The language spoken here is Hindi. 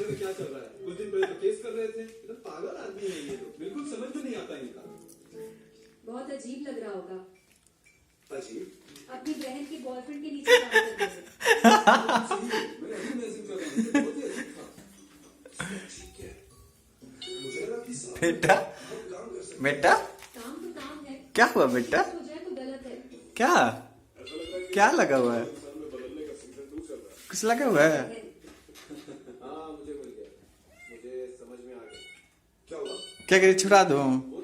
में क्या चल रहा है? कुछ दिन पहले तो केस कर रहे थे। इतना पागल आदमी है ये तो, बिल्कुल समझ में नहीं आता इनका। बहुत अजीब लग रहा होगा। अजीब? अपनी बहन के बॉयफ्रेंड के नीचे काम करने में। मैंने अभी मैसेज कर रहा हूँ, बहुत ही अजीब था। ठीक है, मुझे लगा कि साहब बेटा काम कर सकते। बेटा काम तो काम है। क्या हुआ बेटा? हो जाए तो गलत है। क्या क्या लगा हुआ है? इंसान में बदलने का सीजन 2 चल रहा है। कुछ लगा हुआ है? हाँ, मुझे मिल गया, मुझे समझ में आ गया। क्या हुआ? क्या करिए, छुड़ा दो? वो